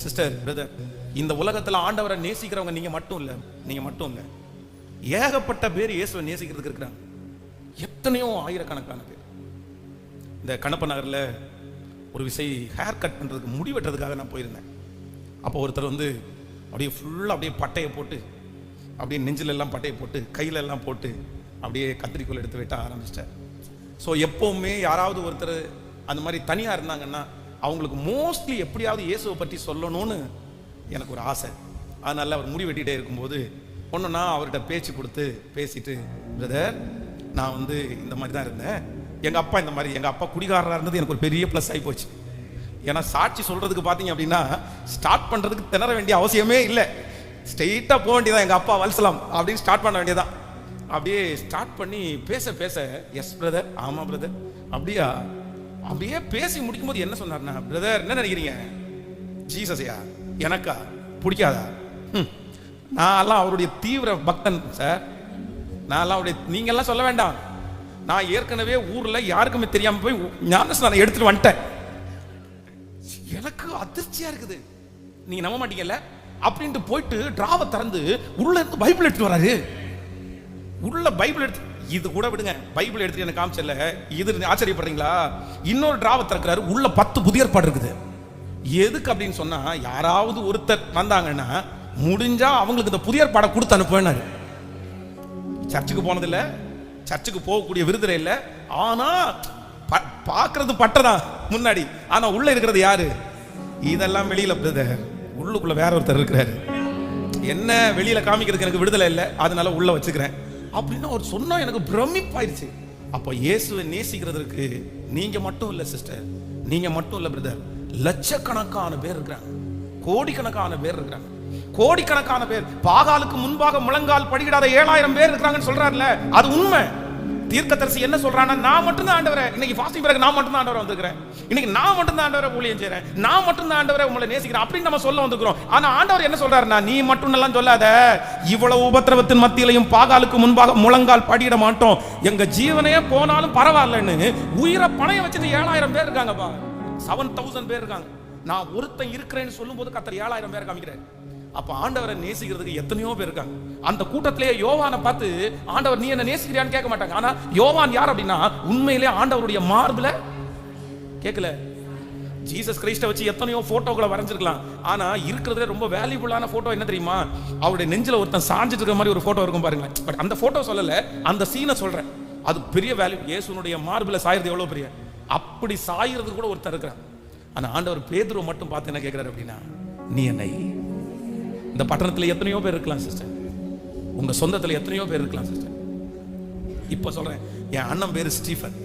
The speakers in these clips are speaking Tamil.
சிஸ்டர், பிரதர், இந்த உலகத்துல ஆண்டவரை நேசிக்கிறவங்க நீங்க மட்டும் இல்ல, ஏகப்பட்ட பேர் இயேசுவை நேசிக்கிறதுக்கு இருக்கிறாங்க. எத்தனையோ ஆயிரக்கணக்கான பேர். இந்த கணப்ப நகர்ல ஒரு விசை ஹேர் கட் பண்றதுக்கு, முடி வெட்டுறதுக்காக நான் போயிருந்தேன். அப்போ ஒருத்தர் வந்து அப்படியே ஃபுல்லா அப்படியே பட்டையை போட்டு, அப்படியே நெஞ்சில எல்லாம் பட்டையை போட்டு, கையில எல்லாம் போட்டு, அப்படியே கத்திரிக்கோல் எடுத்து வெட்ட ஆரம்பிச்சிட்டார். ஸோ எப்பவுமே யாராவது ஒருத்தர் அந்த மாதிரி தனியா இருந்தாங்கன்னா அவங்களுக்கு மோஸ்ட்லி எப்படியாவது இயேசுவை பற்றி சொல்லணும்னு எனக்கு ஒரு ஆசை. அதனால அவர் முடி வெட்டிகிட்டே இருக்கும்போது ஒன்றுனா அவர்கிட்ட பேச்சு கொடுத்து பேசிட்டு, பிரதர், நான் வந்து இந்த மாதிரி தான் இருந்தேன், எங்கள் அப்பா குடிகாரராக இருந்தது எனக்கு ஒரு பெரிய ப்ளஸ் ஆகி போச்சு. ஏன்னா சாட்சி சொல்கிறதுக்கு பார்த்தீங்க அப்படின்னா ஸ்டார்ட் பண்ணுறதுக்கு திணற வேண்டிய அவசியமே இல்லை, ஸ்ட்ரெயிட்டாக போக வேண்டியதான், எங்கள் அப்பா வல்சலாம் அப்படின்னு ஸ்டார்ட் பண்ண வேண்டியதான். அப்படியே ஸ்டார்ட் பண்ணி பேச பேச, எஸ் பிரதர், ஆமாம் பிரதர், அப்படியே பேசி முடிக்கும் போது என்ன சொன்னார்னா, பிரதர் என்ன நினைக்கிறீங்க, ஜீசஸையா எனக்கா பிடிக்காதா? நான்லாம் அவருடைய தீவிர பக்தன் சார், நான்லாம் அவருடைய, நீங்கெல்லாம் சொல்ல வேண்டாம், நான் ஏற்கனவே ஊர்ல யாருக்குமே தெரியாம போய் ஞானஸ்நானம் எடுத்துட்டு வந்துட்டேன். எனக்கு அதிர்ச்சியா இருக்குது, நீங்க நம்ப மாட்டீங்கல்ல. அப்படின்ட்டு போயிட்டு டிராவை திறந்து உள்ள இருந்து பைபிள் எடுத்துட்டு வராரு. உள்ள பைபிள் எடுத்து, இது கூட விடுங்க, பைபிள் எடுத்துட்டு எனக்கு காமிச்சல, இது ஆச்சரியப்படுறீங்களா? இன்னொரு டிராவை திறக்கிறாரு, உள்ள 10 புதிய ஏற்பாடு இருக்குது. எதுக்கு அப்படின்னு சொன்னா, யாராவது ஒருத்தர் வந்தாங்கன்னா முடிஞ்சா அவங்களுக்கு இந்த புதிய ஏற்பாடை கொடுத்து அனுப்புவேன். சர்ச்சுக்கு போனதில்ல, சர்ச்சுக்கு போகக்கூடிய விருதுரை இல்லை, ஆனா பார்க்கறது பட்டதான் முன்னாடி, ஆனா உள்ள இருக்கிறது யாரு? இதெல்லாம் வெளியில பிரதர், உள்ளுக்குள்ள வேற ஒருத்தர் இருக்கிறாரு, என்ன வெளியில காமிக்கிறதுக்கு எனக்கு விடுதலை இல்லை, அதனால உள்ள வச்சுக்கிறேன் அப்படின்னு அவர் சொன்னா எனக்கு பிரமிப்பாயிருச்சு. அப்போ இயேசுவை நேசிக்கிறதுக்கு நீங்க மட்டும் இல்ல சிஸ்டர், நீங்க மட்டும் இல்ல பிரதர், லட்சக்கணக்கான பேர் இருக்கிறாங்க, கோடிக்கணக்கான பேர் இருக்கிறாங்க, கோடிக்கணக்கான பேர். பாகாலுக்கு முன்பாக முழங்கால் படிக்கிடாத 7000 பேர் இருக்கிறாங்கன்னு சொல்றாருல, அது உண்மை. தீர்க்கதரிசி என்ன சொல்றானா, நான் மட்டும் தான் ஆண்டவரே, இன்னைக்கு ஃபாஸ்டிங் பிறகு நான் மட்டும் தான் ஆண்டவரே வந்திருக்கிறேன், இன்னைக்கு நான் மட்டும் தான் ஆண்டவரே ஊழியம் செய்றேன், நான் மட்டும் தான் ஆண்டவரே உங்களை நேசிக்கிறேன் அப்படின்னு நம்ம சொல்ல வந்திருக்கிறோம். ஆனா ஆண்டவர் என்ன சொல்றாருன்னா, நீ மட்டும் எல்லாம் சொல்லாத, இவ்வளவு உபத்திரவத்தின் மத்தியிலையும் பாகாலுக்கு முன்பாக முழங்கால் படியிட மாட்டோம், எங்க ஜீவனையே போனாலும் பரவாயில்லன்னு உயிரை பணைய வச்சுட்டு 7000 பேர் இருக்காங்கப்பா, 7000 பேர் இருக்காங்க. நான் ஒருத்தன் இருக்கிறேன்னு சொல்லும் போது கர்த்தர் 7000 பேர் காமிக்கிறார். அப்ப ஆண்டவரை நேசிக்கிறதுக்கு எத்தனையோ பேர் இருக்காங்க. அந்த கூட்டத்திலேயே யோவானை பார்த்து ஆண்டவர் நீ என்ன நேசிக்கிறியான்னு கேட்க மாட்டாங்க. ஆனா யோவான் யார் அப்படின்னா, உண்மையிலே ஆண்டவருடைய மார்புல கேட்கல. ஜீசஸ் கிரைஸ்ட வச்சு எத்தனையோ போட்டோக்களை வரைஞ்சிருக்கலாம், ஆனா இருக்கிறதுல ரொம்ப வேல்யூபிளான போட்டோ என்ன தெரியுமா, அவருடைய நெஞ்சில ஒருத்தன் சாஞ்சிட்டு இருக்கிற மாதிரி ஒரு போட்டோ இருக்கும் பாருங்களேன். பட் அந்த போட்டோ சொல்லல, அந்த சீனை சொல்றேன், அது பெரிய வேல்யூ. இயேசுனுடைய மார்புல சாயிறது எவ்வளவு பெரிய, அப்படி சாயிறது கூட ஒருத்தர் இருக்கிறான். ஆனா ஆண்டவர் பேதுருவை மட்டும் பார்த்து என்ன கேட்கிறாரு அப்படின்னா, நீ என்னை, இந்த பட்டணத்தில் எத்தனையோ பேர் இருக்கலாம் சிஸ்டர், உங்க சொந்தத்தில் எத்தனையோ பேர் இருக்கலாம் சிஸ்டர். இப்ப சொல்றேன், என் அண்ணன் பேரு ஸ்டீஃபன்,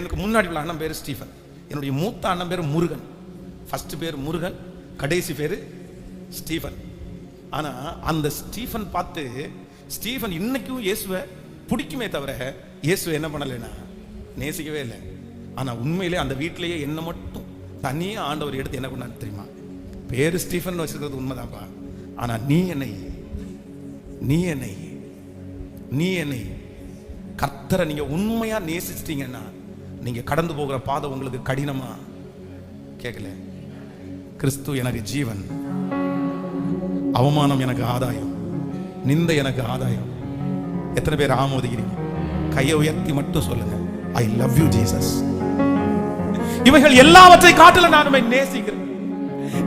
எனக்கு முன்னாடி உள்ள அண்ணன் பேரு ஸ்டீஃபன், என்னுடைய மூத்த அண்ணன் பேரு முருகன். ஃபர்ஸ்ட் பேர் முருகன், கடைசி பேரு ஸ்டீஃபன். ஆனா அந்த ஸ்டீஃபன் பார்த்து, ஸ்டீஃபன் இன்னைக்கும் இயேசுவை பிடிக்குமே தவிர இயேசுவை என்ன பண்ணலைன்னா நேசிக்கவே இல்லை. ஆனா உண்மையிலே அந்த வீட்டிலேயே என்ன மட்டும் தனியாக ஆண்டவர் எடுத்து என்ன பண்ணான்னு தெரியுமா, பேரு ஸ்டீஃபன் வச்சிருக்கிறது உண்மைதான்ப்பா, ஆனா நீ என்னை கர்த்தரை நீங்க உண்மையா நேசிச்சிட்டீங்கன்னா, நீங்க கடந்து போகிற பாதை உங்களுக்கு கடினமா கேட்கல. கிறிஸ்து எனக்கு ஜீவன், அவமானம் எனக்கு ஆதாயம், நிந்தை எனக்கு ஆதாயம். எத்தனை பேர் ஆமோதிக்கிறீங்க? கையை உயர்த்தி மட்டும் சொல்லுங்க, ஐ லவ் யூ ஜீசஸ். இவைகள் எல்லாவற்றை காட்டில நான் உம்மை நேசிக்கிறேன்.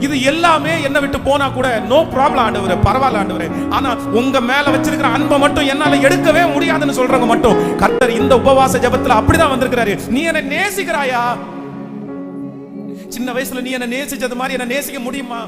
இது எல்லாமே என்ன விட்டு போனா கூட நோ ப்ராப்ளம் ஆண்டவரே, பரவாயில்ல ஆண்டவரே, ஆனா உங்க மேல வச்சிருக்கிற அன்பை மட்டும் என்னால எடுக்கவே முடியாதுன்னு சொல்றவங்க மட்டும் கர்த்தர் இந்த உபவாச ஜெபத்துல அப்படிதான் வந்திருக்கிறாரு. நீ என்ன நேசிக்கிறாயா? சின்ன வயசுல நீ என்ன நேசிச்சது மாதிரி என்ன நேசிக்க முடியுமா?